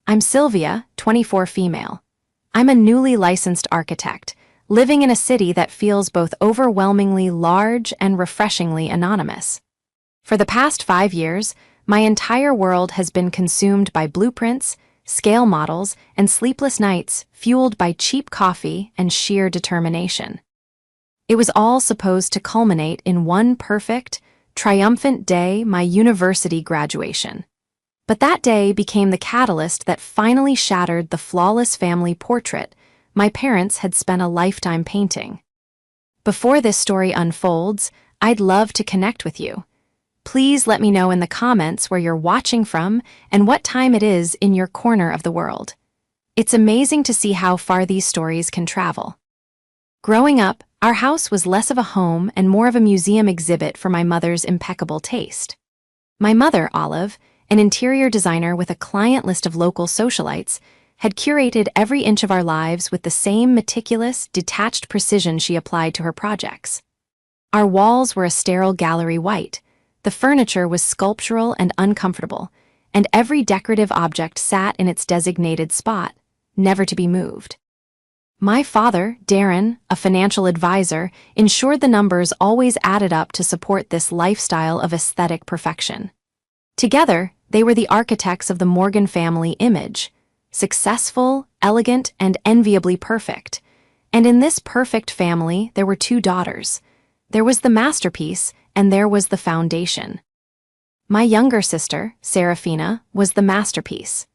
I'm Sylvia, 24 female. I'm a newly licensed architect, living in a city that feels both overwhelmingly large and refreshingly anonymous. For the past 5 years, my entire world has been consumed by blueprints, scale models, and sleepless nights fueled by cheap coffee and sheer determination. It was all supposed to culminate in one perfect, triumphant day, my university graduation. But that day became the catalyst that finally shattered the flawless family portrait my parents had spent a lifetime painting. Before this story unfolds, I'd love to connect with you. Please let me know in the comments where you're watching from and what time it is in your corner of the world. It's amazing to see how far these stories can travel. Growing up, our house was less of a home and more of a museum exhibit for my mother's impeccable taste. My mother, Olive, an interior designer with a client list of local socialites, had curated every inch of our lives with the same meticulous, detached precision she applied to her projects. Our walls were a sterile gallery white, the furniture was sculptural and uncomfortable, and every decorative object sat in its designated spot, never to be moved. My father, Darren, a financial advisor, ensured the numbers always added up to support this lifestyle of aesthetic perfection. Together, they were the architects of the Morgan family image, successful, elegant, and enviably perfect. And in this perfect family, there were two daughters. There was the masterpiece, and there was the foundation. My younger sister, Serafina, was the masterpiece.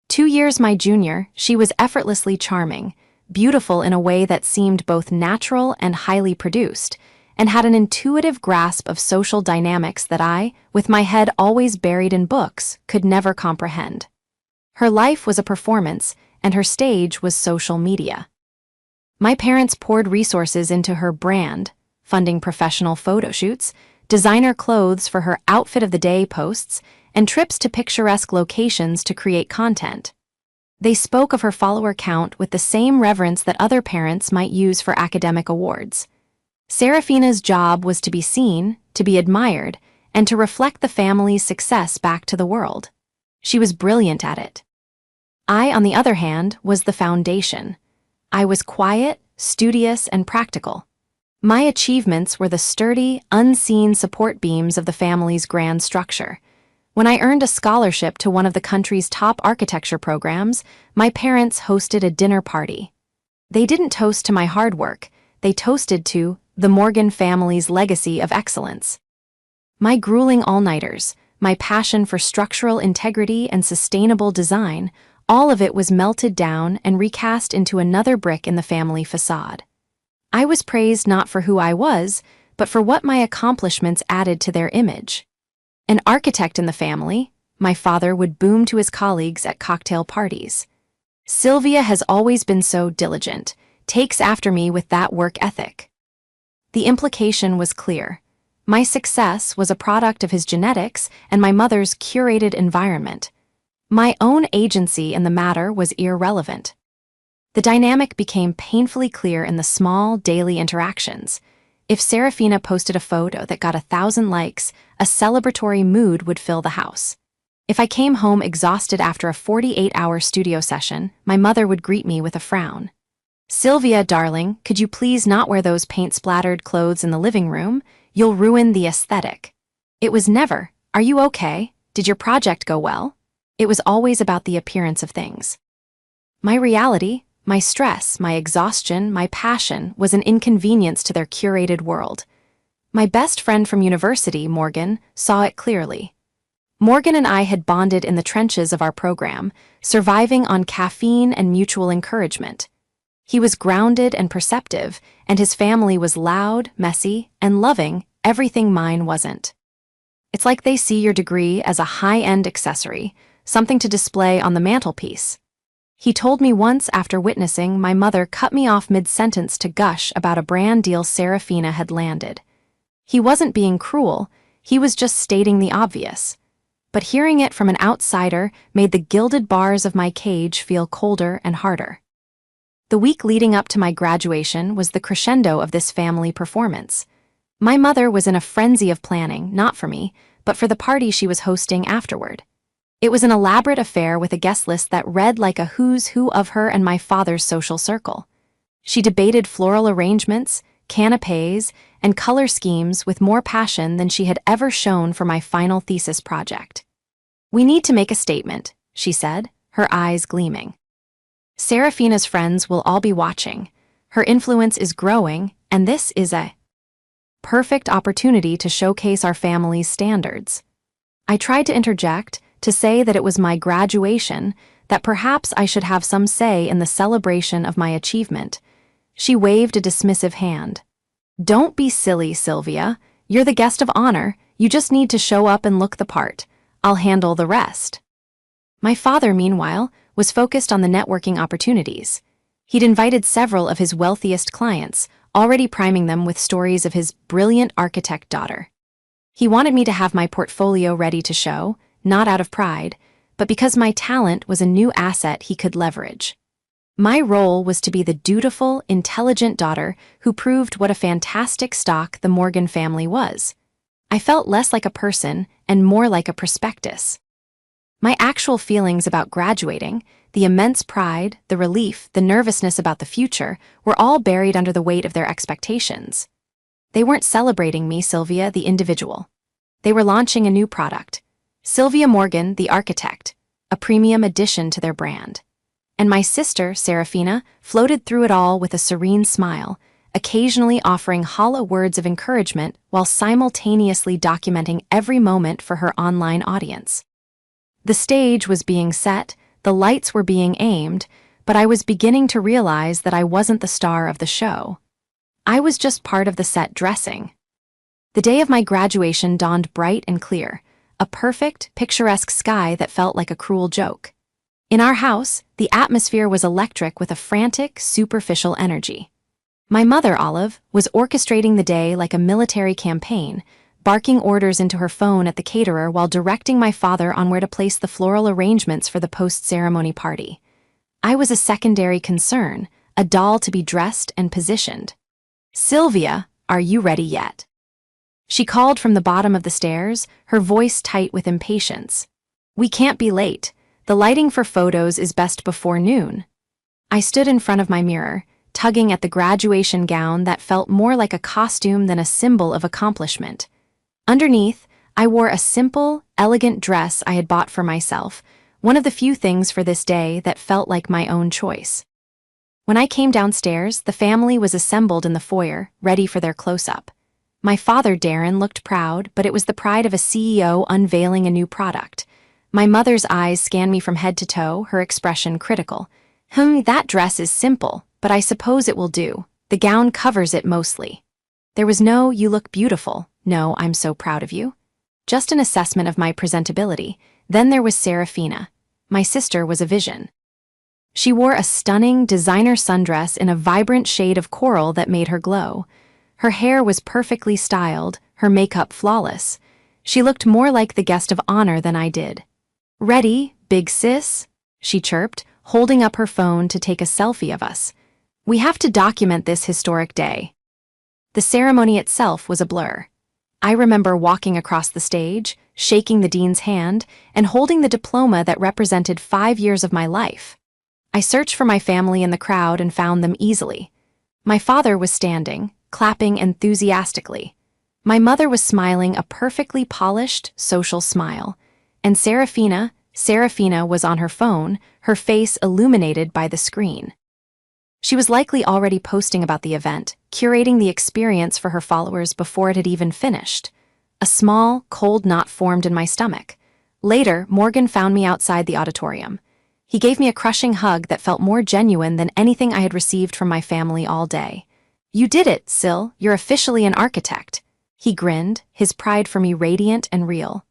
2 years my junior, she was effortlessly charming, beautiful in a way that seemed both natural and highly produced, and had an intuitive grasp of social dynamics that I, with my head always buried in books, could never comprehend. Her life was a performance, and her stage was social media. My parents poured resources into her brand, funding professional photo shoots, designer clothes for her outfit of the day posts, and trips to picturesque locations to create content. They spoke of her follower count with the same reverence that other parents might use for academic awards. Serafina's job was to be seen, to be admired, and to reflect the family's success back to the world. She was brilliant at it. I, on the other hand, was the foundation. I was quiet, studious, and practical. My achievements were the sturdy, unseen support beams of the family's grand structure. When I earned a scholarship to one of the country's top architecture programs, my parents hosted a dinner party. They didn't toast to my hard work, they toasted to the Morgan family's legacy of excellence. My grueling all-nighters, my passion for structural integrity and sustainable design, all of it was melted down and recast into another brick in the family facade. I was praised not for who I was, but for what my accomplishments added to their image. An architect in the family, my father would boom to his colleagues at cocktail parties. Sylvia has always been so diligent, takes after me with that work ethic. The implication was clear. My success was a product of his genetics and my mother's curated environment. My own agency in the matter was irrelevant. The dynamic became painfully clear in the small, daily interactions. If Serafina posted a photo that got 1,000 likes, a celebratory mood would fill the house. If I came home exhausted after a 48-hour studio session, my mother would greet me with a frown. "Sylvia, darling, could you please not wear those paint-splattered clothes in the living room? You'll ruin the aesthetic." It was never, "Are you okay? Did your project go well?" It was always about the appearance of things. My reality, my stress, my exhaustion, my passion was an inconvenience to their curated world. My best friend from university, Morgan, saw it clearly. Morgan and I had bonded in the trenches of our program, surviving on caffeine and mutual encouragement. He was grounded and perceptive, and his family was loud, messy, and loving, everything mine wasn't. It's like they see your degree as a high-end accessory, something to display on the mantelpiece. He told me once after witnessing my mother cut me off mid-sentence to gush about a brand deal Serafina had landed. He wasn't being cruel, he was just stating the obvious. But hearing it from an outsider made the gilded bars of my cage feel colder and harder. The week leading up to my graduation was the crescendo of this family performance. My mother was in a frenzy of planning, not for me, but for the party she was hosting afterward. It was an elaborate affair with a guest list that read like a who's who of her and my father's social circle. She debated floral arrangements, canapés, and color schemes with more passion than she had ever shown for my final thesis project. "We need to make a statement," she said, her eyes gleaming. "Serafina's friends will all be watching. Her influence is growing, and this is a perfect opportunity to showcase our family's standards." I tried to interject, to say that it was my graduation, that perhaps I should have some say in the celebration of my achievement. She waved a dismissive hand. "Don't be silly, Sylvia. You're the guest of honor. You just need to show up and look the part. I'll handle the rest." My father, meanwhile, was focused on the networking opportunities. He'd invited several of his wealthiest clients, already priming them with stories of his brilliant architect daughter. He wanted me to have my portfolio ready to show, not out of pride, but because my talent was a new asset he could leverage. My role was to be the dutiful, intelligent daughter who proved what a fantastic stock the Morgan family was. I felt less like a person and more like a prospectus. My actual feelings about graduating, the immense pride, the relief, the nervousness about the future, were all buried under the weight of their expectations. They weren't celebrating me, Sylvia, the individual. They were launching a new product, Sylvia Morgan, the architect, a premium addition to their brand. And my sister, Serafina, floated through it all with a serene smile, occasionally offering hollow words of encouragement while simultaneously documenting every moment for her online audience. The stage was being set, the lights were being aimed, but I was beginning to realize that I wasn't the star of the show. I was just part of the set dressing. The day of my graduation dawned bright and clear, a perfect, picturesque sky that felt like a cruel joke. In our house, the atmosphere was electric with a frantic, superficial energy. My mother, Olive, was orchestrating the day like a military campaign, barking orders into her phone at the caterer while directing my father on where to place the floral arrangements for the post-ceremony party. I was a secondary concern, a doll to be dressed and positioned. "Sylvia, are you ready yet?" She called from the bottom of the stairs, her voice tight with impatience. "We can't be late. The lighting for photos is best before noon." I stood in front of my mirror, tugging at the graduation gown that felt more like a costume than a symbol of accomplishment. Underneath, I wore a simple, elegant dress I had bought for myself, one of the few things for this day that felt like my own choice. When I came downstairs, the family was assembled in the foyer, ready for their close-up. My father, Darren, looked proud, but it was the pride of a CEO unveiling a new product. My mother's eyes scanned me from head to toe, her expression critical. That dress is simple, but I suppose it will do. The gown covers it mostly." There was no, "You look beautiful," no, "I'm so proud of you." Just an assessment of my presentability. Then there was Serafina. My sister was a vision. She wore a stunning, designer sundress in a vibrant shade of coral that made her glow. Her hair was perfectly styled, her makeup flawless. She looked more like the guest of honor than I did. "Ready, big sis?" she chirped, holding up her phone to take a selfie of us. "We have to document this historic day." The ceremony itself was a blur. I remember walking across the stage, shaking the dean's hand, and holding the diploma that represented 5 years of my life. I searched for my family in the crowd and found them easily. My father was standing, clapping enthusiastically. My mother was smiling a perfectly polished, social smile. And Serafina was on her phone, her face illuminated by the screen. She was likely already posting about the event, curating the experience for her followers before it had even finished. A small, cold knot formed in my stomach. Later, Morgan found me outside the auditorium. He gave me a crushing hug that felt more genuine than anything I had received from my family all day. "You did it, Sil. You're officially an architect." He grinned, his pride for me radiant and real.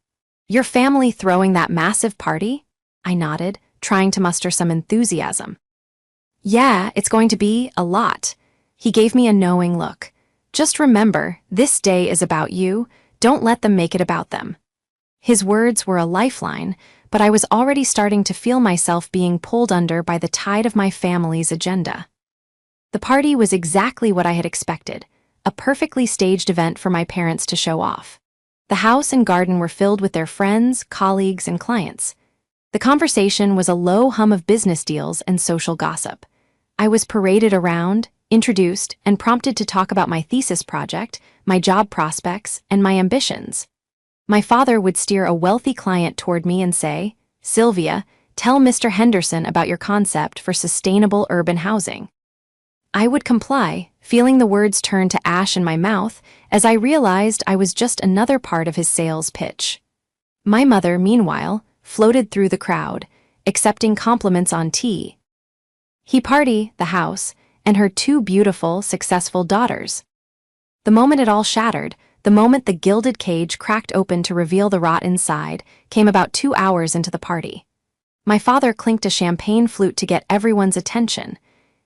"Your family throwing that massive party?" I nodded, trying to muster some enthusiasm. "Yeah, it's going to be a lot." He gave me a knowing look. "Just remember, this day is about you. Don't let them make it about them." His words were a lifeline, but I was already starting to feel myself being pulled under by the tide of my family's agenda. The party was exactly what I had expected, a perfectly staged event for my parents to show off. The house and garden were filled with their friends, colleagues, and clients. The conversation was a low hum of business deals and social gossip. I was paraded around, introduced, and prompted to talk about my thesis project, my job prospects, and my ambitions. My father would steer a wealthy client toward me and say, "Sylvia, tell Mr. Henderson about your concept for sustainable urban housing." I would comply, feeling the words turn to ash in my mouth as I realized I was just another part of his sales pitch. My mother, meanwhile, floated through the crowd, accepting compliments on tea. He party, the house, and her two beautiful, successful daughters. The moment it all shattered, the moment the gilded cage cracked open to reveal the rot inside, came about 2 hours into the party. My father clinked a champagne flute to get everyone's attention.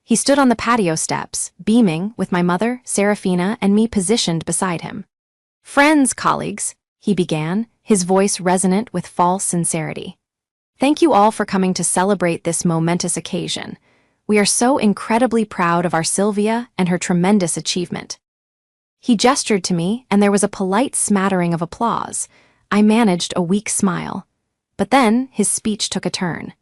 He stood on the patio steps, beaming, with my mother, Serafina, and me positioned beside him. "Friends, colleagues," he began, his voice resonant with false sincerity. "Thank you all for coming to celebrate this momentous occasion. We are so incredibly proud of our Sylvia and her tremendous achievement." He gestured to me, and there was a polite smattering of applause. I managed a weak smile. But then his speech took a turn.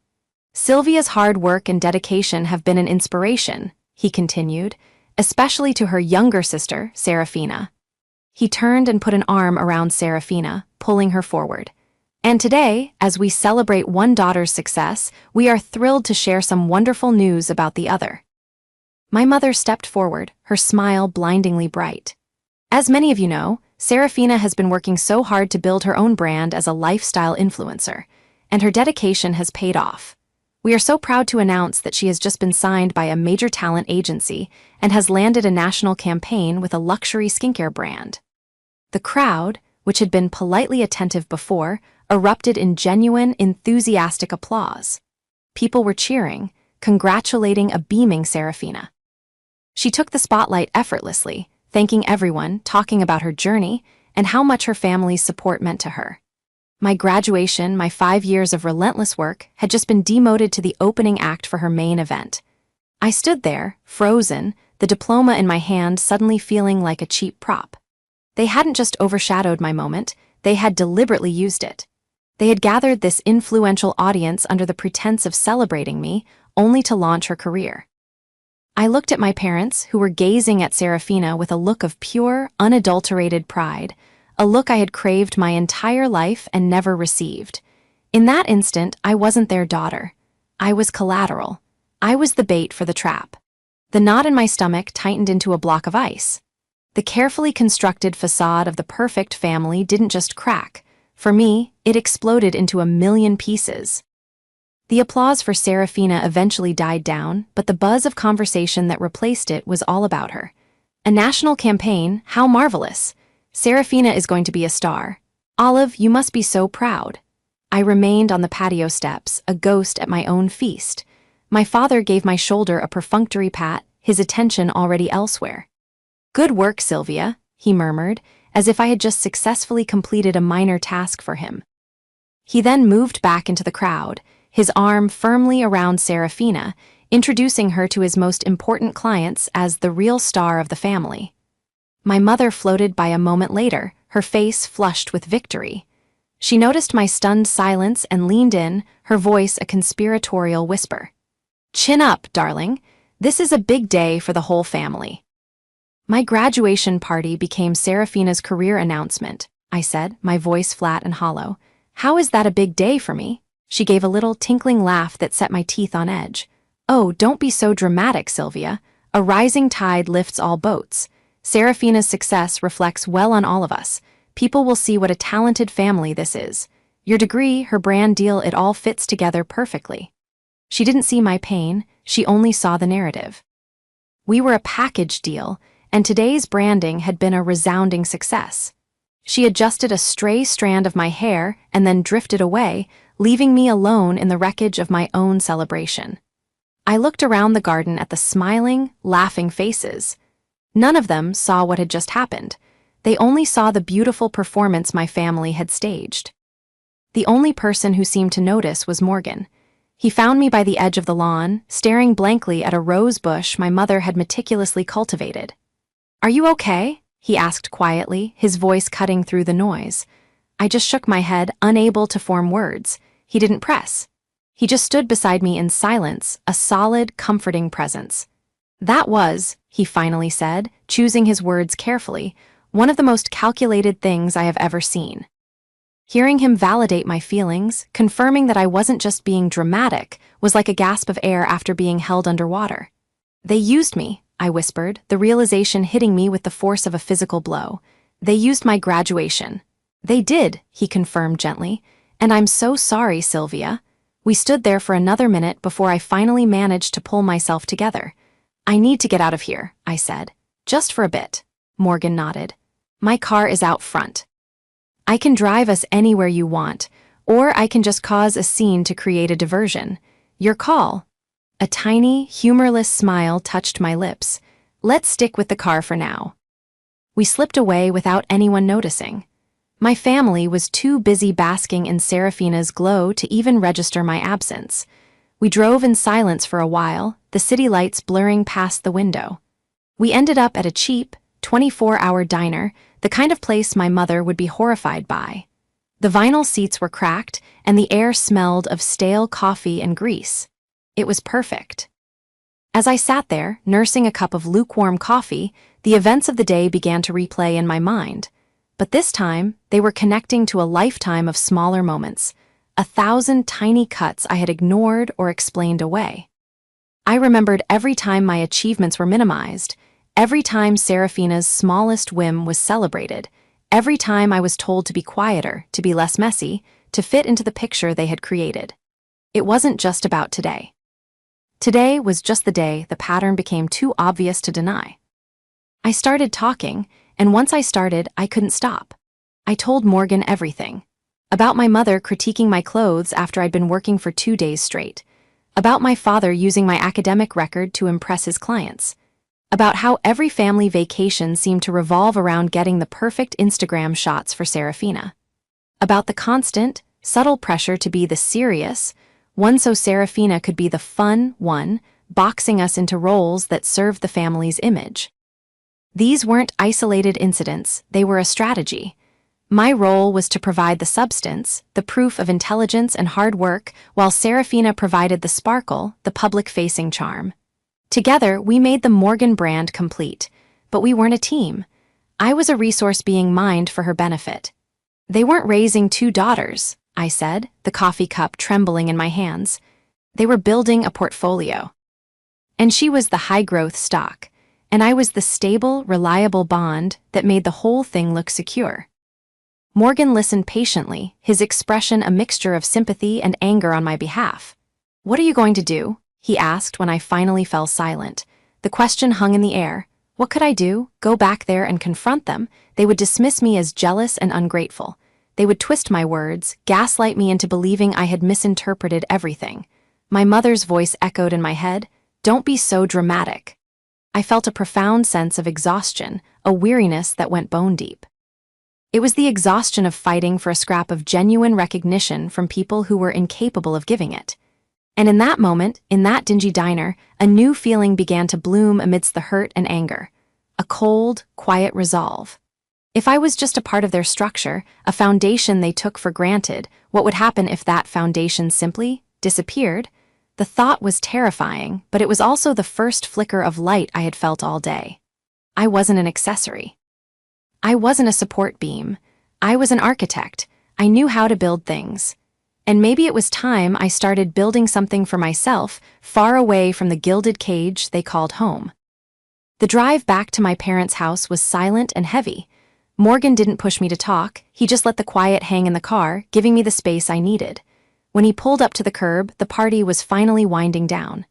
"Sylvia's hard work and dedication have been an inspiration," he continued, "especially to her younger sister, Serafina." He turned and put an arm around Serafina, pulling her forward. "And today, as we celebrate one daughter's success, we are thrilled to share some wonderful news about the other." My mother stepped forward, her smile blindingly bright. "As many of you know, Serafina has been working so hard to build her own brand as a lifestyle influencer, and her dedication has paid off. We are so proud to announce that she has just been signed by a major talent agency and has landed a national campaign with a luxury skincare brand." The crowd, which had been politely attentive before, erupted in genuine, enthusiastic applause. People were cheering, congratulating a beaming Serafina. She took the spotlight effortlessly, thanking everyone, talking about her journey, and how much her family's support meant to her. My graduation, my 5 years of relentless work, had just been demoted to the opening act for her main event. I stood there, frozen, the diploma in my hand suddenly feeling like a cheap prop. They hadn't just overshadowed my moment, they had deliberately used it. They had gathered this influential audience under the pretense of celebrating me, only to launch her career. I looked at my parents, who were gazing at Serafina with a look of pure, unadulterated pride, a look I had craved my entire life and never received. In that instant, I wasn't their daughter. I was collateral. I was the bait for the trap. The knot in my stomach tightened into a block of ice. The carefully constructed facade of the perfect family didn't just crack. For me, it exploded into a million pieces. The applause for Serafina eventually died down, but the buzz of conversation that replaced it was all about her. "A national campaign? How marvelous! Serafina is going to be a star. Olive, you must be so proud." I remained on the patio steps, a ghost at my own feast. My father gave my shoulder a perfunctory pat, his attention already elsewhere. "Good work, Sylvia," he murmured, as if I had just successfully completed a minor task for him. He then moved back into the crowd, his arm firmly around Serafina, introducing her to his most important clients as the real star of the family. My mother floated by a moment later, her face flushed with victory. She noticed my stunned silence and leaned in, her voice a conspiratorial whisper. "Chin up, darling. This is a big day for the whole family." My graduation party became Serafina's career announcement, I said, my voice flat and hollow. "How is that a big day for me?" She gave a little tinkling laugh that set my teeth on edge. "Oh, don't be so dramatic, Sylvia. A rising tide lifts all boats. Serafina's success reflects well on all of us. People will see what a talented family this is. Your degree, her brand deal, it all fits together perfectly." She didn't see my pain, she only saw the narrative. We were a package deal, and today's branding had been a resounding success. She adjusted a stray strand of my hair and then drifted away, leaving me alone in the wreckage of my own celebration. I looked around the garden at the smiling, laughing faces. None of them saw what had just happened. They only saw the beautiful performance my family had staged. The only person who seemed to notice was Morgan. He found me by the edge of the lawn, staring blankly at a rose bush my mother had meticulously cultivated. "Are you okay?" he asked quietly, his voice cutting through the noise. I just shook my head, unable to form words. He didn't press. He just stood beside me in silence, a solid, comforting presence. "That was," he finally said, choosing his words carefully, "one of the most calculated things I have ever seen." Hearing him validate my feelings, confirming that I wasn't just being dramatic, was like a gasp of air after being held underwater. "They used me," I whispered, the realization hitting me with the force of a physical blow. "They used my graduation." "They did," he confirmed gently, "and I'm so sorry, Sylvia." We stood there for another minute before I finally managed to pull myself together. "I need to get out of here," I said. "Just for a bit." Morgan nodded. "My car is out front. I can drive us anywhere you want, or I can just cause a scene to create a diversion. Your call." A tiny, humorless smile touched my lips. "Let's stick with the car for now." We slipped away without anyone noticing. My family was too busy basking in Serafina's glow to even register my absence. We drove in silence for a while, the city lights blurring past the window. We ended up at a cheap, 24-hour diner, the kind of place my mother would be horrified by. The vinyl seats were cracked, and the air smelled of stale coffee and grease. It was perfect. As I sat there, nursing a cup of lukewarm coffee, the events of the day began to replay in my mind. But this time, they were connecting to a lifetime of smaller moments, 1,000 tiny cuts I had ignored or explained away. I remembered every time my achievements were minimized, every time Serafina's smallest whim was celebrated, every time I was told to be quieter, to be less messy, to fit into the picture they had created. It wasn't just about today. Today was just the day the pattern became too obvious to deny. I started talking, and once I started, I couldn't stop. I told Morgan everything. About my mother critiquing my clothes after I'd been working for 2 days straight. About my father using my academic record to impress his clients. About how every family vacation seemed to revolve around getting the perfect Instagram shots for Serafina. About the constant, subtle pressure to be the serious one so Serafina could be the fun one, boxing us into roles that served the family's image. These weren't isolated incidents, they were a strategy. My role was to provide the substance, the proof of intelligence and hard work, while Serafina provided the sparkle, the public-facing charm. Together, we made the Morgan brand complete, but we weren't a team. I was a resource being mined for her benefit. "They weren't raising 2 daughters," I said, the coffee cup trembling in my hands. "They were building a portfolio." And she was the high-growth stock, and I was the stable, reliable bond that made the whole thing look secure. Morgan listened patiently, his expression a mixture of sympathy and anger on my behalf. "What are you going to do?" he asked when I finally fell silent. The question hung in the air. What could I do? Go back there and confront them? They would dismiss me as jealous and ungrateful. They would twist my words, gaslight me into believing I had misinterpreted everything. My mother's voice echoed in my head, "Don't be so dramatic." I felt a profound sense of exhaustion, a weariness that went bone deep. It was the exhaustion of fighting for a scrap of genuine recognition from people who were incapable of giving it. And in that moment, in that dingy diner, a new feeling began to bloom amidst the hurt and anger. A cold, quiet resolve. If I was just a part of their structure, a foundation they took for granted, what would happen if that foundation simply disappeared? The thought was terrifying, but it was also the first flicker of light I had felt all day. I wasn't an accessory. I wasn't a support beam. I was an architect. I knew how to build things. And maybe it was time I started building something for myself, far away from the gilded cage they called home. The drive back to my parents' house was silent and heavy. Morgan didn't push me to talk, he just let the quiet hang in the car, giving me the space I needed. When he pulled up to the curb, the party was finally winding down.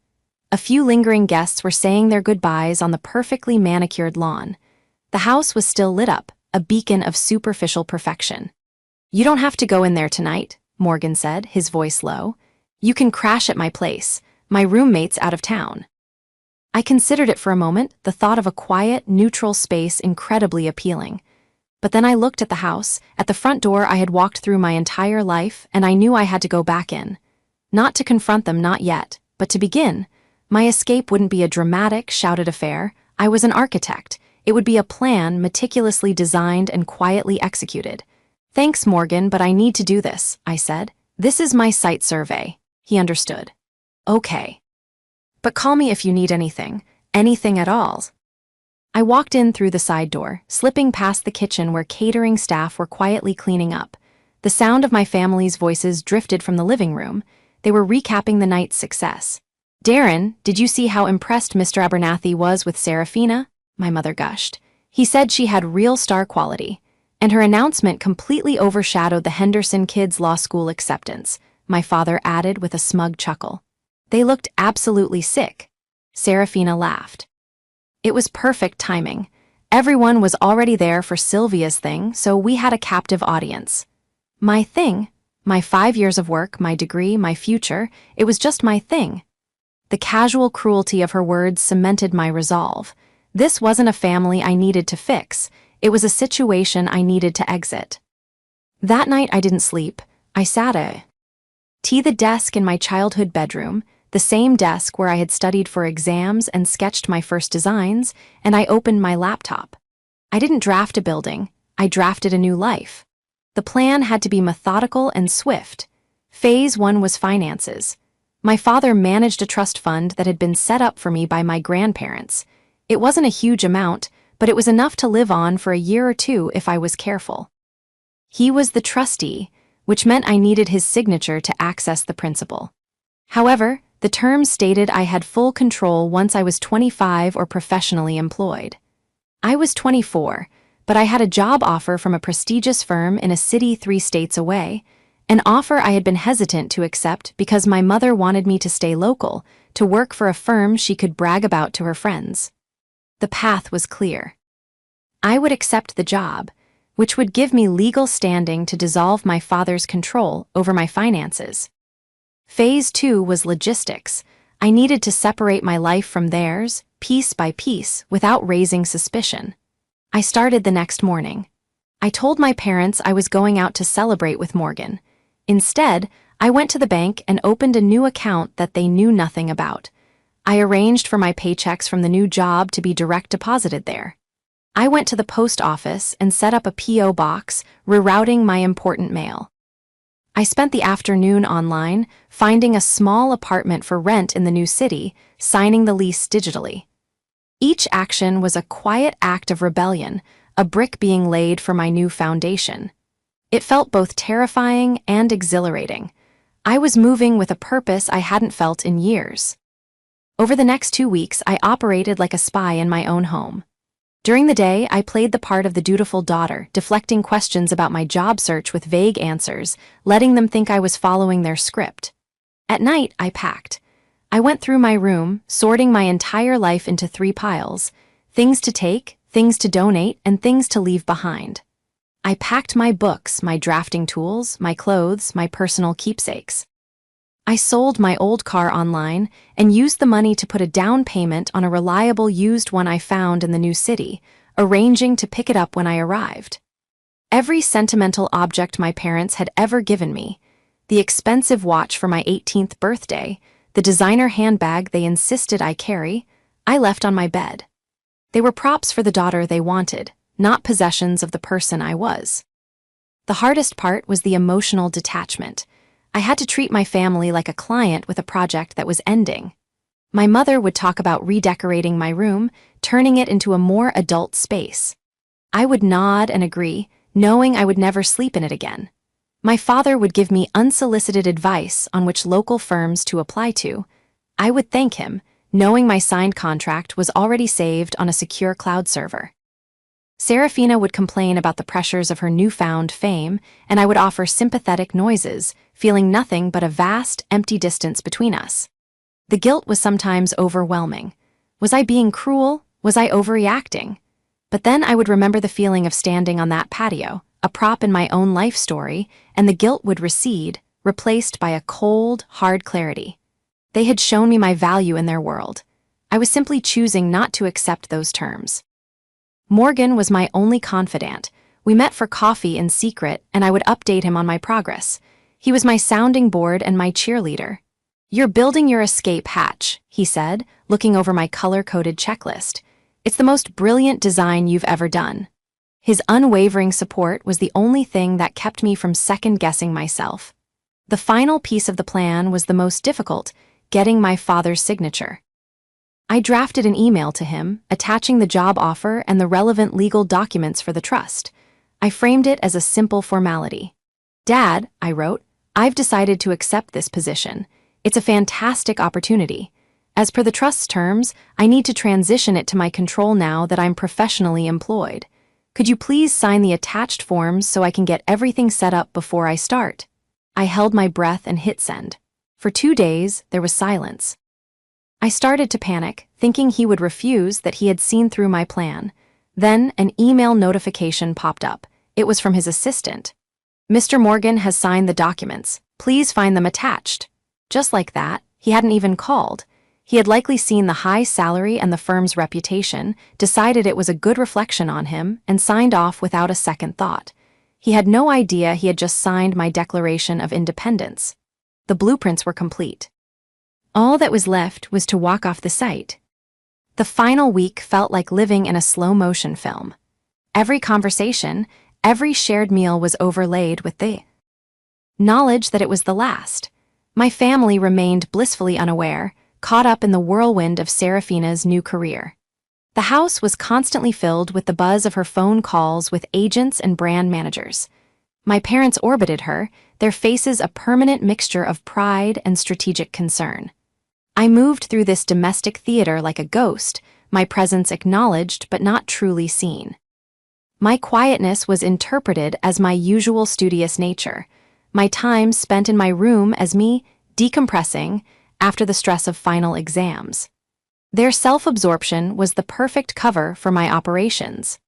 A few lingering guests were saying their goodbyes on the perfectly manicured lawn. The house was still lit up, a beacon of superficial perfection. "You don't have to go in there tonight," Morgan said, his voice low. "You can crash at my place. My roommate's out of town." I considered it for a moment, the thought of a quiet, neutral space incredibly appealing. But then I looked at the house, at the front door I had walked through my entire life, and I knew I had to go back in. Not to confront them, not yet, but to begin. My escape wouldn't be a dramatic, shouted affair. I was an architect. It would be a plan meticulously designed and quietly executed. "Thanks, Morgan, but I need to do this," I said. "This is my site survey." He understood. Okay. But call me if you need anything at all. I walked in through the side door, slipping past the kitchen where catering staff were quietly cleaning up. The sound of my family's voices drifted from the living room. They were recapping the night's success. "Darren, did you see how impressed Mr. Abernathy was with Serafina?" my mother gushed. "He said she had real star quality." And her announcement completely overshadowed the Henderson kids' law school acceptance, my father added with a smug chuckle. "They looked absolutely sick." Serafina laughed. It was perfect timing. Everyone was already there for Sylvia's thing, so we had a captive audience. My thing, my 5 years of work, my degree, my future, it was just my thing. The casual cruelty of her words cemented my resolve. This wasn't a family I needed to fix. It was a situation I needed to exit. That night I didn't sleep. I sat at the desk in my childhood bedroom, the same desk where I had studied for exams and sketched my first designs, and I opened my laptop. I didn't draft a building, I drafted a new life. The plan had to be methodical and swift. Phase 1 was finances. My father managed a trust fund that had been set up for me by my grandparents. It wasn't a huge amount, but it was enough to live on for a year or two if I was careful. He was the trustee, which meant I needed his signature to access the principal. However, the terms stated I had full control once I was 25 or professionally employed. I was 24, but I had a job offer from a prestigious firm in a city 3 states away, an offer I had been hesitant to accept because my mother wanted me to stay local, to work for a firm she could brag about to her friends. The path was clear. I would accept the job, which would give me legal standing to dissolve my father's control over my finances. Phase 2 was logistics. I needed to separate my life from theirs, piece by piece, without raising suspicion. I started the next morning. I told my parents I was going out to celebrate with Morgan. Instead, I went to the bank and opened a new account that they knew nothing about. I arranged for my paychecks from the new job to be direct deposited there. I went to the post office and set up a P.O. box, rerouting my important mail. I spent the afternoon online, finding a small apartment for rent in the new city, signing the lease digitally. Each action was a quiet act of rebellion, a brick being laid for my new foundation. It felt both terrifying and exhilarating. I was moving with a purpose I hadn't felt in years. Over the next 2 weeks, I operated like a spy in my own home. During the day, I played the part of the dutiful daughter, deflecting questions about my job search with vague answers, letting them think I was following their script. At night, I packed. I went through my room, sorting my entire life into 3 piles: things to take, things to donate, and things to leave behind. I packed my books, my drafting tools, my clothes, my personal keepsakes. I sold my old car online and used the money to put a down payment on a reliable used one I found in the new city, arranging to pick it up when I arrived. Every sentimental object my parents had ever given me, the expensive watch for my 18th birthday, the designer handbag they insisted I carry, I left on my bed. They were props for the daughter they wanted, not possessions of the person I was. The hardest part was the emotional detachment. I had to treat my family like a client with a project that was ending. My mother would talk about redecorating my room, turning it into a more adult space. I would nod and agree, knowing I would never sleep in it again. My father would give me unsolicited advice on which local firms to apply to. I would thank him, knowing my signed contract was already saved on a secure cloud server. Serafina would complain about the pressures of her newfound fame, and I would offer sympathetic noises, feeling nothing but a vast, empty distance between us. The guilt was sometimes overwhelming. Was I being cruel? Was I overreacting? But then I would remember the feeling of standing on that patio, a prop in my own life story, and the guilt would recede, replaced by a cold, hard clarity. They had shown me my value in their world. I was simply choosing not to accept those terms. Morgan was my only confidant. We met for coffee in secret, and I would update him on my progress. He was my sounding board and my cheerleader. "You're building your escape hatch," he said, looking over my color-coded checklist. "It's the most brilliant design you've ever done." His unwavering support was the only thing that kept me from second-guessing myself. The final piece of the plan was the most difficult, getting my father's signature. I drafted an email to him, attaching the job offer and the relevant legal documents for the trust. I framed it as a simple formality. "Dad," I wrote, "I've decided to accept this position. It's a fantastic opportunity. As per the trust's terms, I need to transition it to my control now that I'm professionally employed. Could you please sign the attached forms so I can get everything set up before I start?" I held my breath and hit send. For 2 days, there was silence. I started to panic, thinking he would refuse, that he had seen through my plan. Then an email notification popped up. It was from his assistant. "Mr. Morgan has signed the documents. Please find them attached." Just like that, he hadn't even called. He had likely seen the high salary and the firm's reputation, decided it was a good reflection on him, and signed off without a second thought. He had no idea he had just signed my Declaration of Independence. The blueprints were complete. All that was left was to walk off the site. The final week felt like living in a slow-motion film. Every conversation, every shared meal was overlaid with the knowledge that it was the last. My family remained blissfully unaware, caught up in the whirlwind of Serafina's new career. The house was constantly filled with the buzz of her phone calls with agents and brand managers. My parents orbited her, their faces a permanent mixture of pride and strategic concern. I moved through this domestic theater like a ghost, my presence acknowledged but not truly seen. My quietness was interpreted as my usual studious nature, my time spent in my room as me decompressing after the stress of final exams. Their self-absorption was the perfect cover for my operations.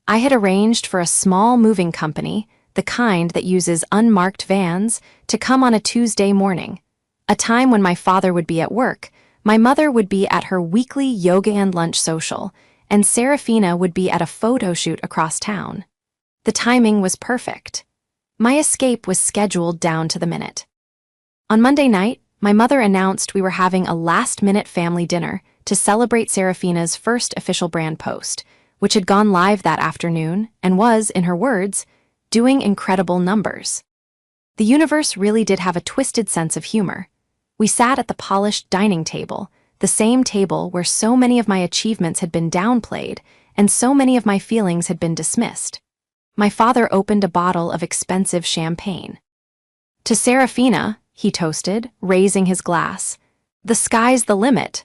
I had arranged for a small moving company, the kind that uses unmarked vans, to come on a Tuesday morning, a time when my father would be at work, my mother would be at her weekly yoga and lunch social, and Serafina would be at a photo shoot across town. The timing was perfect. My escape was scheduled down to the minute. On Monday night, my mother announced we were having a last-minute family dinner to celebrate Serafina's first official brand post, which had gone live that afternoon and was, in her words, doing incredible numbers. The universe really did have a twisted sense of humor. We sat at the polished dining table, the same table where so many of my achievements had been downplayed and so many of my feelings had been dismissed. My father opened a bottle of expensive champagne. "To Serafina," he toasted, raising his glass. "The sky's the limit."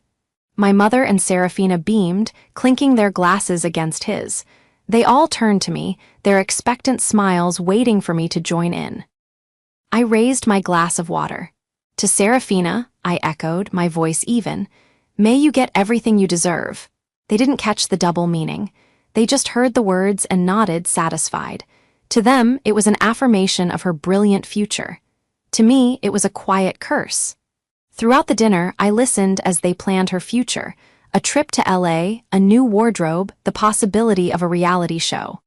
My mother and Serafina beamed, clinking their glasses against his. They all turned to me, their expectant smiles waiting for me to join in. I raised my glass of water. "To Serafina," I echoed, my voice even, "may you get everything you deserve." They didn't catch the double meaning. They just heard the words and nodded, satisfied. To them, it was an affirmation of her brilliant future. To me, it was a quiet curse. Throughout the dinner, I listened as they planned her future, a trip to LA, a new wardrobe, the possibility of a reality show.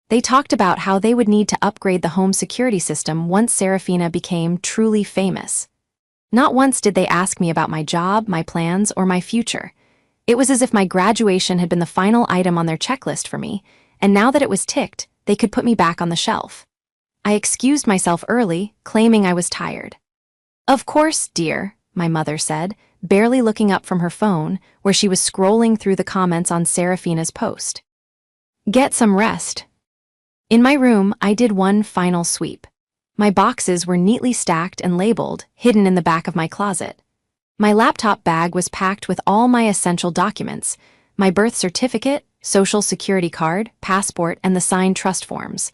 They talked about how they would need to upgrade the home security system once Serafina became truly famous. Not once did they ask me about my job, my plans, or my future. It was as if my graduation had been the final item on their checklist for me, and now that it was ticked, they could put me back on the shelf. I excused myself early, claiming I was tired. "Of course, dear," my mother said, barely looking up from her phone, where she was scrolling through the comments on Serafina's post. "Get some rest." In my room, I did one final sweep. My boxes were neatly stacked and labeled, hidden in the back of my closet. My laptop bag was packed with all my essential documents, my birth certificate, social security card, passport, and the signed trust forms.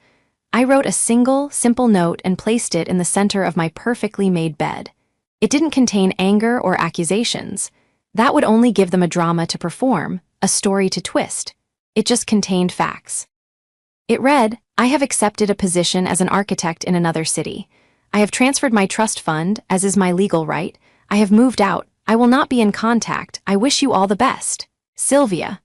I wrote a single, simple note and placed it in the center of my perfectly made bed. It didn't contain anger or accusations. That would only give them a drama to perform, a story to twist. It just contained facts. It read, "I have accepted a position as an architect in another city. I have transferred my trust fund, as is my legal right. I have moved out. I will not be in contact. I wish you all the best. Sylvia."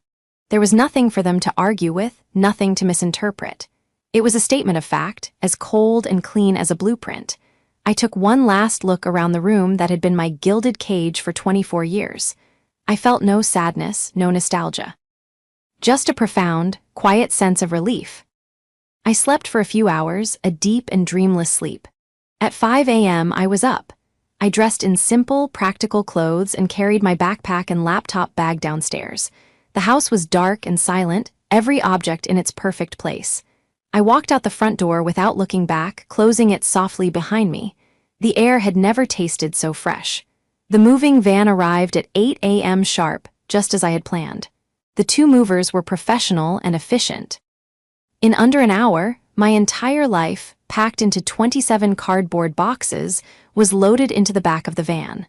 There was nothing for them to argue with, nothing to misinterpret. It was a statement of fact, as cold and clean as a blueprint. I took one last look around the room that had been my gilded cage for 24 years. I felt no sadness, no nostalgia. Just a profound, quiet sense of relief. I slept for a few hours, a deep and dreamless sleep. At 5 a.m., I was up. I dressed in simple, practical clothes and carried my backpack and laptop bag downstairs. The house was dark and silent, every object in its perfect place. I walked out the front door without looking back, closing it softly behind me. The air had never tasted so fresh. The moving van arrived at 8 a.m. sharp, just as I had planned. The two movers were professional and efficient. In under an hour, my entire life, packed into 27 cardboard boxes, was loaded into the back of the van.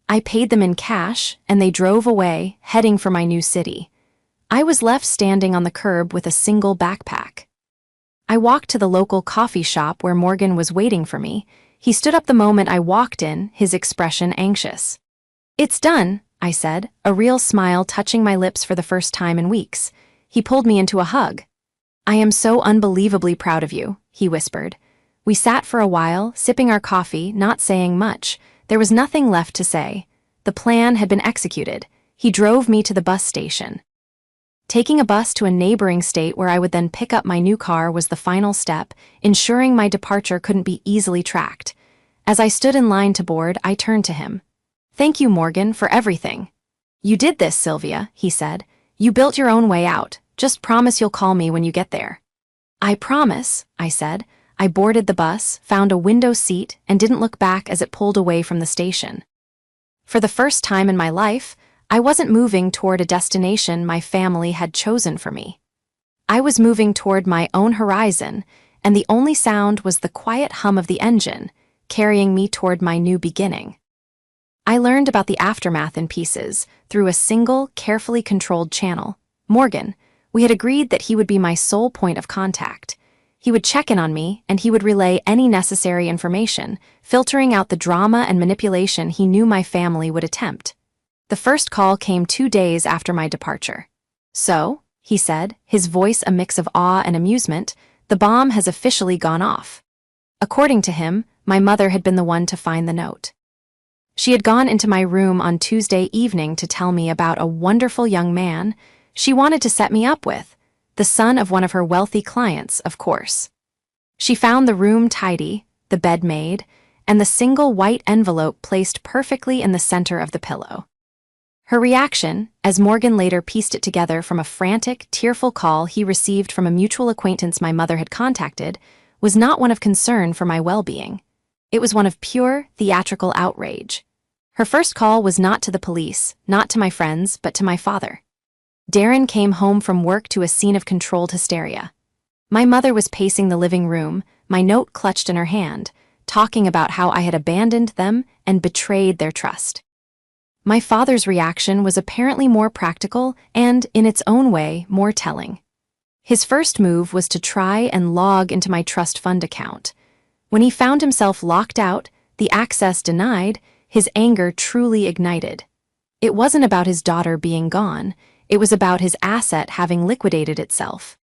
I paid them in cash, and they drove away, heading for my new city. I was left standing on the curb with a single backpack. I walked to the local coffee shop where Morgan was waiting for me. He stood up the moment I walked in, his expression anxious. "It's done," I said, a real smile touching my lips for the first time in weeks. He pulled me into a hug. "I am so unbelievably proud of you," he whispered. We sat for a while, sipping our coffee, not saying much. There was nothing left to say. The plan had been executed. He drove me to the bus station. Taking a bus to a neighboring state where I would then pick up my new car was the final step, ensuring my departure couldn't be easily tracked. As I stood in line to board, I turned to him. "Thank you, Morgan, for everything." "You did this, Sylvia," he said. "You built your own way out. Just promise you'll call me when you get there." "I promise," I said. I boarded the bus, found a window seat, and didn't look back as it pulled away from the station. For the first time in my life, I wasn't moving toward a destination my family had chosen for me. I was moving toward my own horizon, and the only sound was the quiet hum of the engine, carrying me toward my new beginning. I learned about the aftermath in pieces, through a single, carefully controlled channel. Morgan. We had agreed that he would be my sole point of contact. He would check in on me, and he would relay any necessary information, filtering out the drama and manipulation he knew my family would attempt. The first call came 2 days after my departure. "So," he said, his voice a mix of awe and amusement, "the bomb has officially gone off." According to him, my mother had been the one to find the note. She had gone into my room on Tuesday evening to tell me about a wonderful young man she wanted to set me up with, the son of one of her wealthy clients, of course. She found the room tidy, the bed made, and the single white envelope placed perfectly in the center of the pillow. Her reaction, as Morgan later pieced it together from a frantic, tearful call he received from a mutual acquaintance my mother had contacted, was not one of concern for my well-being. It was one of pure, theatrical outrage. Her first call was not to the police, not to my friends, but to my father. Darren came home from work to a scene of controlled hysteria. My mother was pacing the living room, my note clutched in her hand, talking about how I had abandoned them and betrayed their trust. My father's reaction was apparently more practical and, in its own way, more telling. His first move was to try and log into my trust fund account. When he found himself locked out, the access denied, his anger truly ignited. It wasn't about his daughter being gone. It was about his asset having liquidated itself.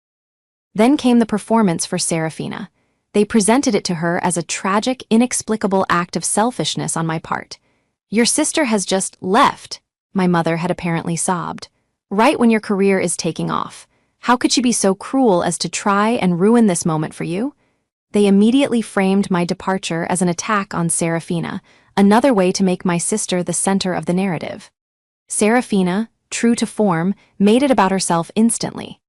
Then came the performance for Serafina. They presented it to her as a tragic, inexplicable act of selfishness on my part. "Your sister has just left," my mother had apparently sobbed. "Right when your career is taking off. How could she be so cruel as to try and ruin this moment for you?" They immediately framed my departure as an attack on Serafina, another way to make my sister the center of the narrative. Serafina, true to form, made it about herself instantly.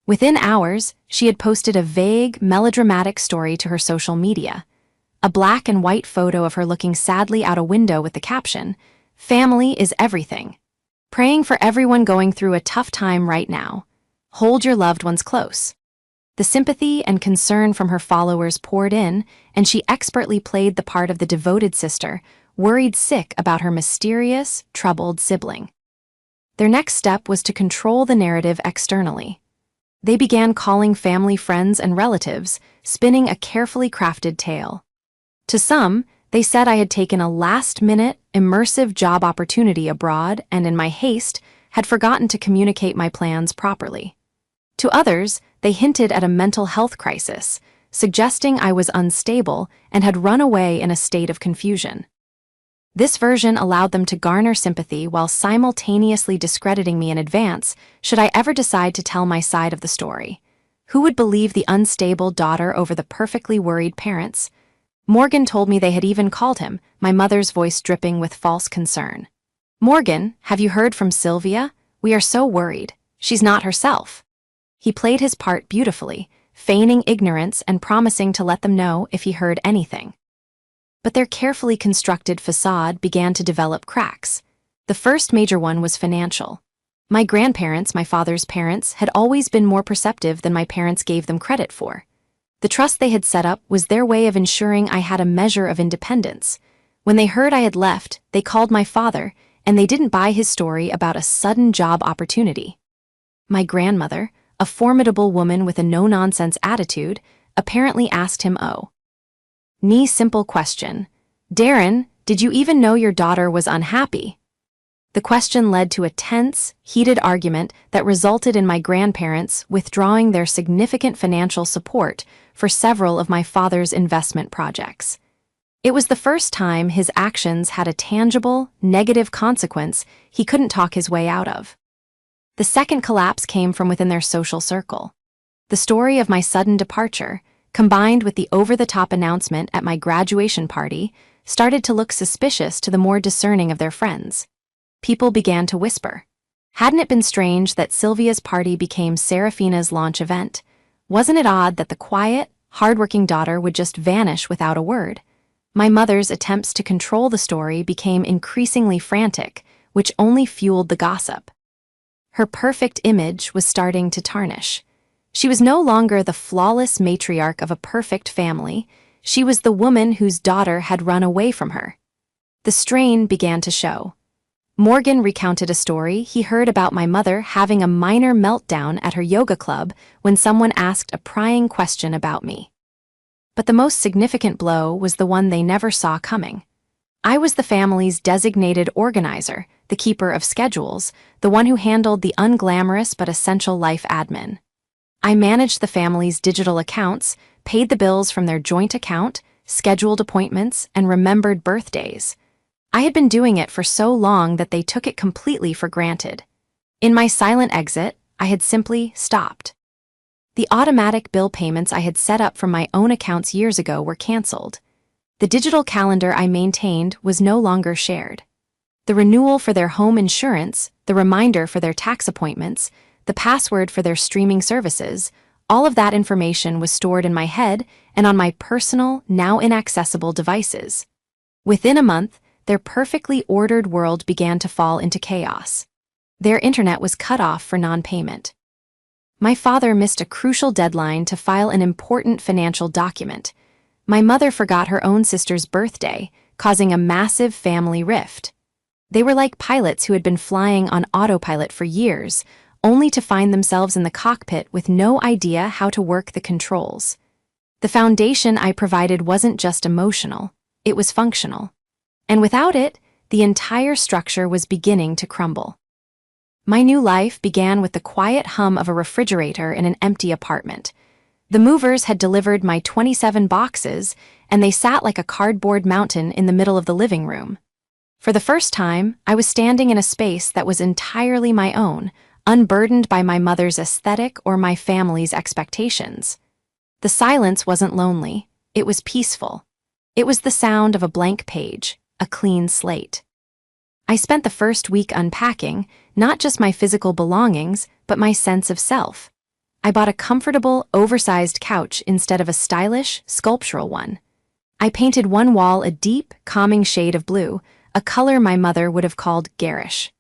Within hours, she had posted a vague, melodramatic story to her social media. A black and white photo of her looking sadly out a window with the caption, "Family is everything. Praying for everyone going through a tough time right now. Hold your loved ones close." The sympathy and concern from her followers poured in, and she expertly played the part of the devoted sister, worried sick about her mysterious, troubled sibling. Their next step was to control the narrative externally. They began calling family, friends, and relatives, spinning a carefully crafted tale. To some, they said I had taken a last-minute, immersive job opportunity abroad and, in my haste, had forgotten to communicate my plans properly. To others, they hinted at a mental health crisis, suggesting I was unstable and had run away in a state of confusion. This version allowed them to garner sympathy while simultaneously discrediting me in advance should I ever decide to tell my side of the story. Who would believe the unstable daughter over the perfectly worried parents? Morgan told me they had even called him, my mother's voice dripping with false concern. "Morgan, have you heard from Sylvia? We are so worried. She's not herself." He played his part beautifully, feigning ignorance and promising to let them know if he heard anything. But their carefully constructed facade began to develop cracks. The first major one was financial. My grandparents, my father's parents, had always been more perceptive than my parents gave them credit for. The trust they had set up was their way of ensuring I had a measure of independence. When they heard I had left, they called my father, and they didn't buy his story about a sudden job opportunity. My grandmother, a formidable woman with a no-nonsense attitude, apparently asked him simple question. "Darren, did you even know your daughter was unhappy?" The question led to a tense, heated argument that resulted in my grandparents withdrawing their significant financial support for several of my father's investment projects. It was the first time his actions had a tangible, negative consequence he couldn't talk his way out of. The second collapse came from within their social circle. The story of my sudden departure, combined with the over-the-top announcement at my graduation party, started to look suspicious to the more discerning of their friends. People began to whisper. Hadn't it been strange that Sylvia's party became Serafina's launch event? Wasn't it odd that the quiet, hard-working daughter would just vanish without a word? My mother's attempts to control the story became increasingly frantic, which only fueled the gossip. Her perfect image was starting to tarnish. She was no longer the flawless matriarch of a perfect family. She was the woman whose daughter had run away from her. The strain began to show. Morgan recounted a story he heard about my mother having a minor meltdown at her yoga club when someone asked a prying question about me. But the most significant blow was the one they never saw coming. I was the family's designated organizer, the keeper of schedules, the one who handled the unglamorous but essential life admin. I managed the family's digital accounts, paid the bills from their joint account, scheduled appointments, and remembered birthdays. I had been doing it for so long that they took it completely for granted. In my silent exit, I had simply stopped. The automatic bill payments I had set up from my own accounts years ago were canceled. The digital calendar I maintained was no longer shared. The renewal for their home insurance, the reminder for their tax appointments, the password for their streaming services, all of that information was stored in my head and on my personal, now inaccessible devices. Within a month, their perfectly ordered world began to fall into chaos. Their internet was cut off for non-payment. My father missed a crucial deadline to file an important financial document. My mother forgot her own sister's birthday, causing a massive family rift. They were like pilots who had been flying on autopilot for years, only to find themselves in the cockpit with no idea how to work the controls. The foundation I provided wasn't just emotional, it was functional. And without it, the entire structure was beginning to crumble. My new life began with the quiet hum of a refrigerator in an empty apartment. The movers had delivered my 27 boxes, and they sat like a cardboard mountain in the middle of the living room. For the first time, I was standing in a space that was entirely my own, unburdened by my mother's aesthetic or my family's expectations. The silence wasn't lonely, it was peaceful. It was the sound of a blank page, a clean slate. I spent the first week unpacking, not just my physical belongings, but my sense of self. I bought a comfortable, oversized couch instead of a stylish, sculptural one. I painted one wall a deep, calming shade of blue, a color my mother would have called garish.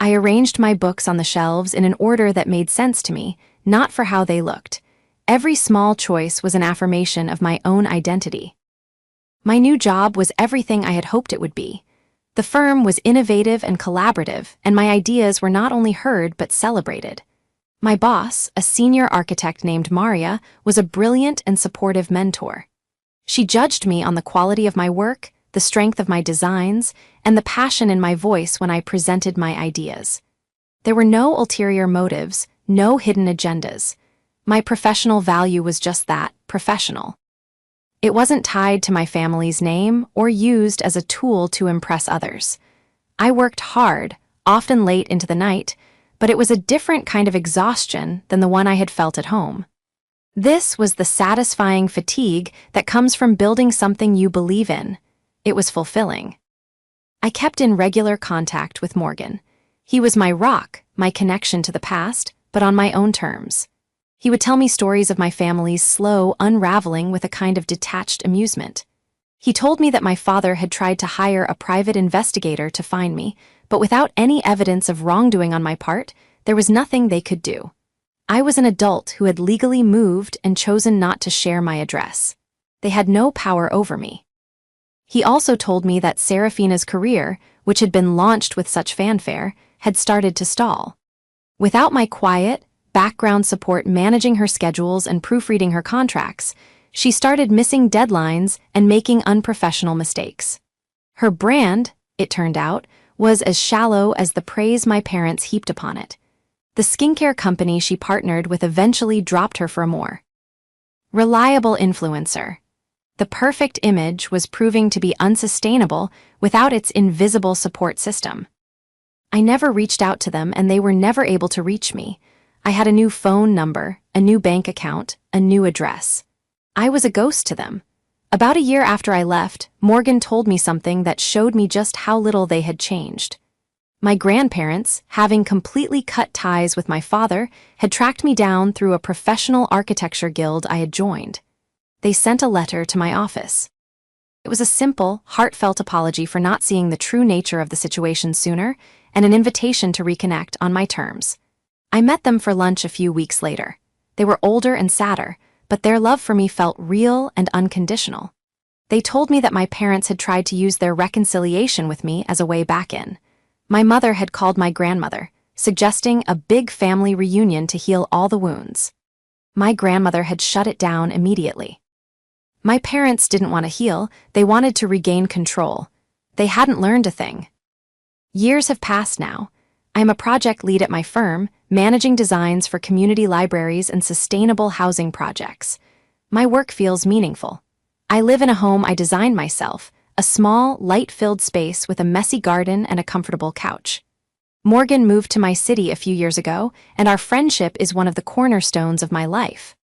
I arranged my books on the shelves in an order that made sense to me, not for how they looked. Every small choice was an affirmation of my own identity. My new job was everything I had hoped it would be. The firm was innovative and collaborative, and my ideas were not only heard but celebrated. My boss, a senior architect named Maria, was a brilliant and supportive mentor. She judged me on the quality of my work, the strength of my designs, and the passion in my voice when I presented my ideas. There were no ulterior motives, no hidden agendas. My professional value was just that, professional. It wasn't tied to my family's name or used as a tool to impress others. I worked hard, often late into the night, but it was a different kind of exhaustion than the one I had felt at home. This was the satisfying fatigue that comes from building something you believe in. It was fulfilling. I kept in regular contact with Morgan. He was my rock, my connection to the past, but on my own terms. He would tell me stories of my family's slow unraveling with a kind of detached amusement. He told me that my father had tried to hire a private investigator to find me, but without any evidence of wrongdoing on my part, there was nothing they could do. I was an adult who had legally moved and chosen not to share my address. They had no power over me. He also told me that Serafina's career, which had been launched with such fanfare, had started to stall. Without my quiet, background support managing her schedules and proofreading her contracts, she started missing deadlines and making unprofessional mistakes. Her brand, it turned out, was as shallow as the praise my parents heaped upon it. The skincare company she partnered with eventually dropped her for a more reliable influencer. The perfect image was proving to be unsustainable without its invisible support system. I never reached out to them and they were never able to reach me. I had a new phone number, a new bank account, a new address. I was a ghost to them. About a year after I left, Morgan told me something that showed me just how little they had changed. My grandparents, having completely cut ties with my father, had tracked me down through a professional architecture guild I had joined. They sent a letter to my office. It was a simple, heartfelt apology for not seeing the true nature of the situation sooner, and an invitation to reconnect on my terms. I met them for lunch a few weeks later. They were older and sadder, but their love for me felt real and unconditional. They told me that my parents had tried to use their reconciliation with me as a way back in. My mother had called my grandmother, suggesting a big family reunion to heal all the wounds. My grandmother had shut it down immediately. My parents didn't want to heal, they wanted to regain control. They hadn't learned a thing. Years have passed now. I am a project lead at my firm, managing designs for community libraries and sustainable housing projects. My work feels meaningful. I live in a home I designed myself, a small, light-filled space with a messy garden and a comfortable couch. Morgan moved to my city a few years ago, and our friendship is one of the cornerstones of my life.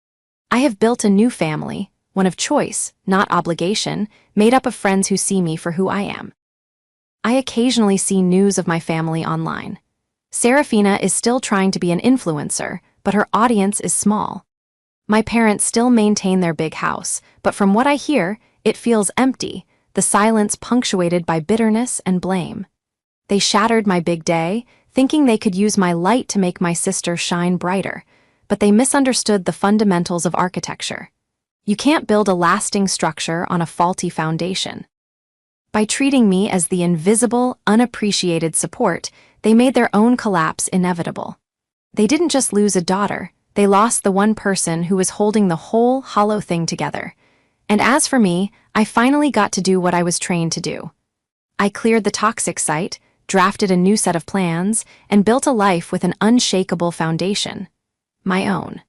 I have built a new family, one of choice, not obligation, made up of friends who see me for who I am. I occasionally see news of my family online. Serafina is still trying to be an influencer, but her audience is small. My parents still maintain their big house, but from what I hear, it feels empty, the silence punctuated by bitterness and blame. They shattered my big day, thinking they could use my light to make my sister shine brighter, but they misunderstood the fundamentals of architecture. You can't build a lasting structure on a faulty foundation. By treating me as the invisible, unappreciated support, they made their own collapse inevitable. They didn't just lose a daughter, they lost the one person who was holding the whole hollow thing together. And as for me, I finally got to do what I was trained to do. I cleared the toxic site, drafted a new set of plans, and built a life with an unshakable foundation. My own.